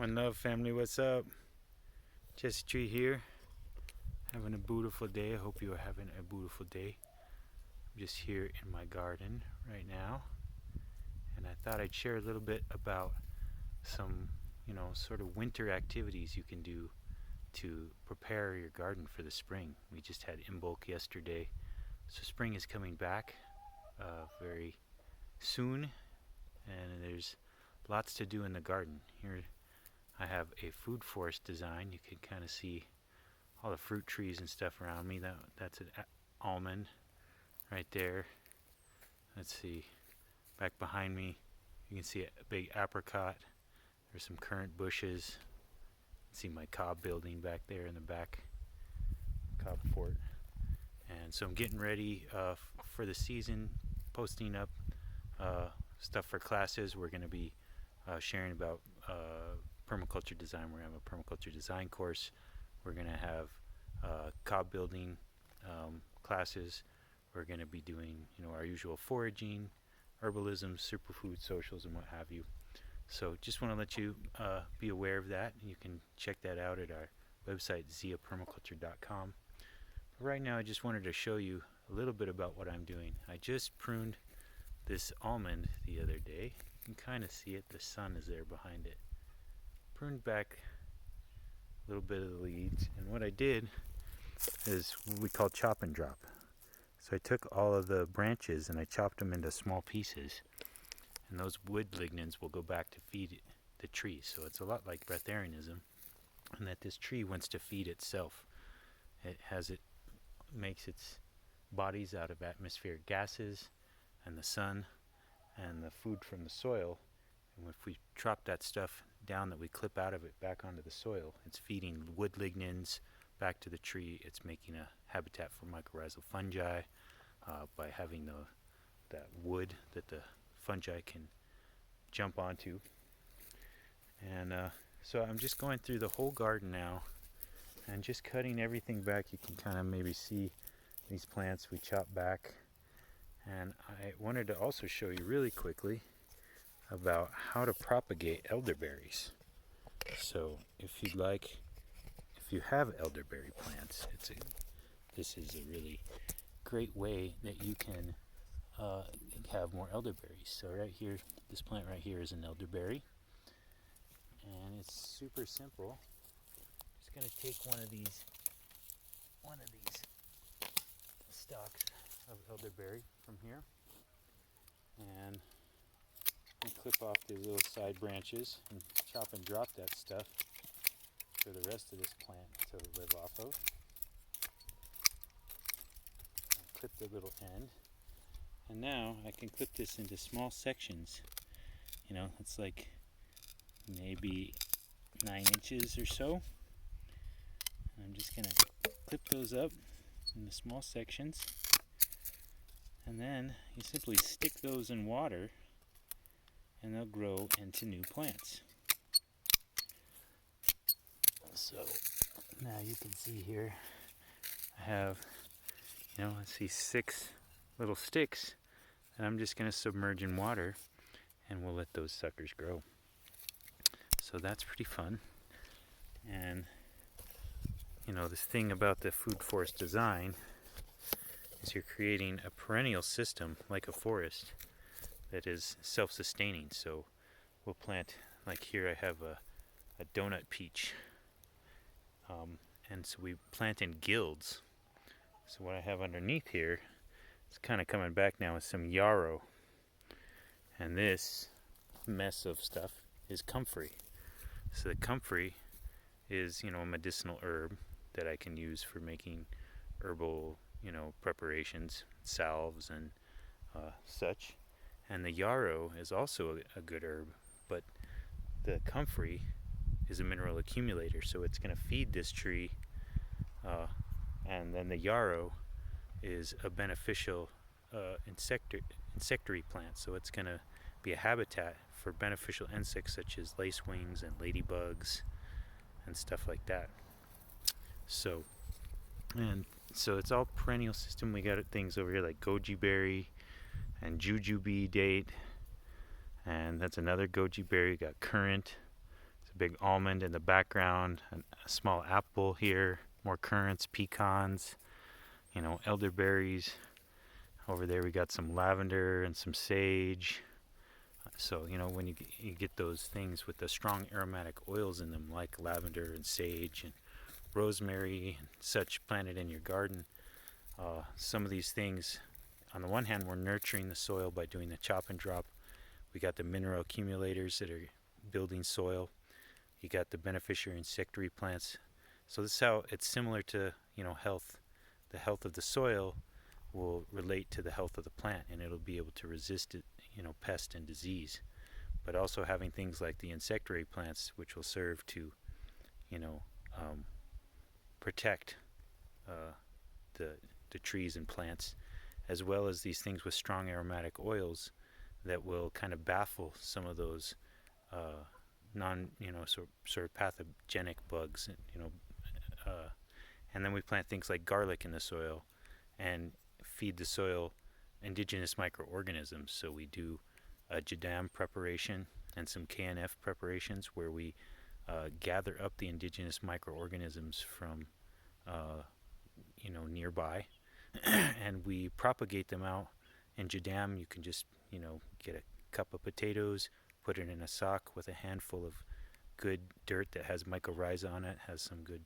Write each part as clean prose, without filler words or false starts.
One love family, what's up? Jesse Tree here, having a beautiful day. I hope you are having a beautiful day. I'm just here in my garden right now, and I thought I'd share a little bit about some, sort of winter activities you can do to prepare your garden for the spring. We just had Imbolc yesterday, so spring is coming back very soon, and there's lots to do in the garden. Here I have a food forest design. You can kind of see all the fruit trees and stuff around me. That's an almond right there. Let's see, back behind me you can see a big apricot. There's some currant bushes. See my cob building back there in the back, cob fort. And so I'm getting ready for the season, posting up stuff for classes. We're going to be sharing about permaculture design. We're going to have a permaculture design course. We're going to have cob building classes. We're going to be doing our usual foraging, herbalism, superfood, socials, and what have you. So just want to let you be aware of that. You can check that out at our website, ziapermaculture.com. But right now I just wanted to show you a little bit about what I'm doing. I just pruned this almond the other day. You can kind of see it. The sun is there behind it. Pruned back a little bit of the leaves, and what I did is what we call chop and drop. So I took all of the branches and I chopped them into small pieces, and those wood lignins will go back to feed the tree. So it's a lot like breatharianism, and that this tree wants to feed itself. It makes its bodies out of atmospheric gases and the sun and the food from the soil. And if we drop that stuff down that we clip out of it back onto the soil, it's feeding wood lignins back to the tree. It's making a habitat for mycorrhizal fungi by having that wood that the fungi can jump onto. And so I'm just going through the whole garden now and just cutting everything back. You can kind of maybe see these plants we chopped back. And I wanted to also show you really quickly about how to propagate elderberries. So if you have elderberry plants, this is a really great way that you can have more elderberries. So right here, this plant right here is an elderberry, and it's super simple. Just going to take one of these stalks of elderberry from here, and clip off these little side branches and chop and drop that stuff for the rest of this plant to live off of. I'll clip the little end, and now I can clip this into small sections. It's like maybe 9 inches or so. I'm just going to clip those up into small sections, and then you simply stick those in water and they'll grow into new plants. So now you can see here I have, I see 6 little sticks, and I'm just going to submerge in water and we'll let those suckers grow. So that's pretty fun. And this thing about the food forest design is you're creating a perennial system like a forest that is self-sustaining. So we'll plant, like here I have a donut peach, and so we plant in guilds. So what I have underneath here is kind of coming back now with some yarrow, and this mess of stuff is comfrey. So the comfrey is a medicinal herb that I can use for making herbal preparations, salves and such. And the yarrow is also a good herb, but the comfrey is a mineral accumulator, so it's going to feed this tree, and then the yarrow is a beneficial insectary plant, so it's going to be a habitat for beneficial insects such as lacewings and ladybugs and stuff like that. So it's all perennial system. We got things over here like goji berry and jujube date, and that's another goji berry. Got currant, it's a big almond in the background, a small apple here, more currants, pecans, elderberries. Over there we got some lavender and some sage. So, when you get those things with the strong aromatic oils in them, like lavender and sage and rosemary and such planted in your garden, some of these things, on the one hand, we're nurturing the soil by doing the chop and drop. We got the mineral accumulators that are building soil. You got the beneficiary insectary plants. So this is how it's similar to, health. The health of the soil will relate to the health of the plant, and it'll be able to resist it, pest and disease. But also having things like the insectary plants, which will serve to, protect the trees and plants, as well as these things with strong aromatic oils that will kind of baffle some of those sort of pathogenic bugs, and then we plant things like garlic in the soil and feed the soil indigenous microorganisms. So we do a jadam preparation and some KNF preparations where we gather up the indigenous microorganisms from nearby and we propagate them out. In jadam you can just get a cup of potatoes, put it in a sock with a handful of good dirt that has mycorrhiza on it, has some good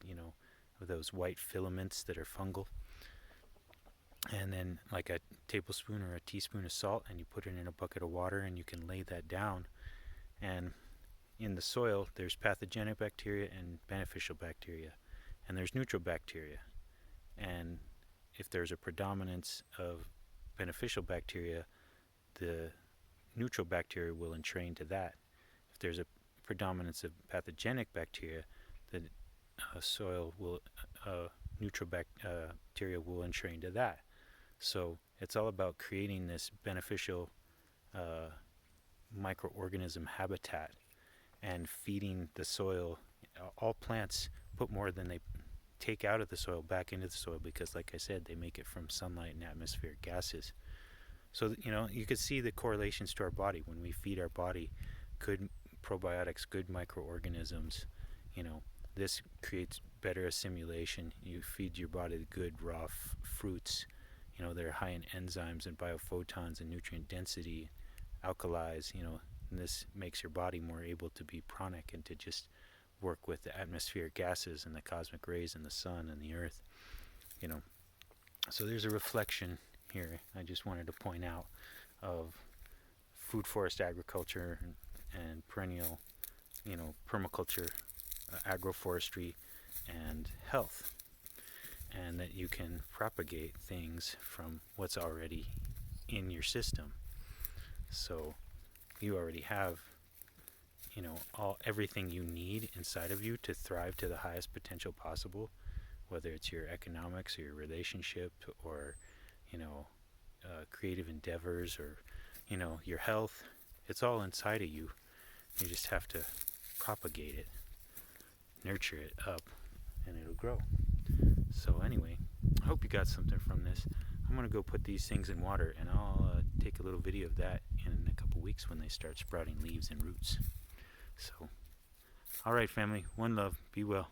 those white filaments that are fungal, and then like a tablespoon or a teaspoon of salt, and you put it in a bucket of water, and you can lay that down. And in the soil there's pathogenic bacteria and beneficial bacteria, and there's neutral bacteria. And if there's a predominance of beneficial bacteria, the neutral bacteria will entrain to that. If there's a predominance of pathogenic bacteria, the soil will neutral bacteria will entrain to that. So it's all about creating this beneficial microorganism habitat and feeding the soil. All plants put more than they take out of the soil back into the soil because, like I said, they make it from sunlight and atmospheric gases. So you could see the correlations to our body. When we feed our body good probiotics, good microorganisms, this creates better assimilation. You feed your body the good raw fruits, that are high in enzymes and biophotons and nutrient density, alkalis, and this makes your body more able to be pranic and to just work with the atmospheric gases and the cosmic rays and the sun and the earth. So there's a reflection here I just wanted to point out of food forest agriculture and perennial, permaculture, agroforestry, and health, and that you can propagate things from what's already in your system. So you already have everything you need inside of you to thrive to the highest potential possible, whether it's your economics or your relationship or creative endeavors or your health. It's all inside of you. You just have to propagate it, nurture it up, and it'll grow. So anyway, I hope you got something from this. I'm going to go put these things in water, and I'll take a little video of that in a couple weeks when they start sprouting leaves and roots. So, alright family, one love, be well.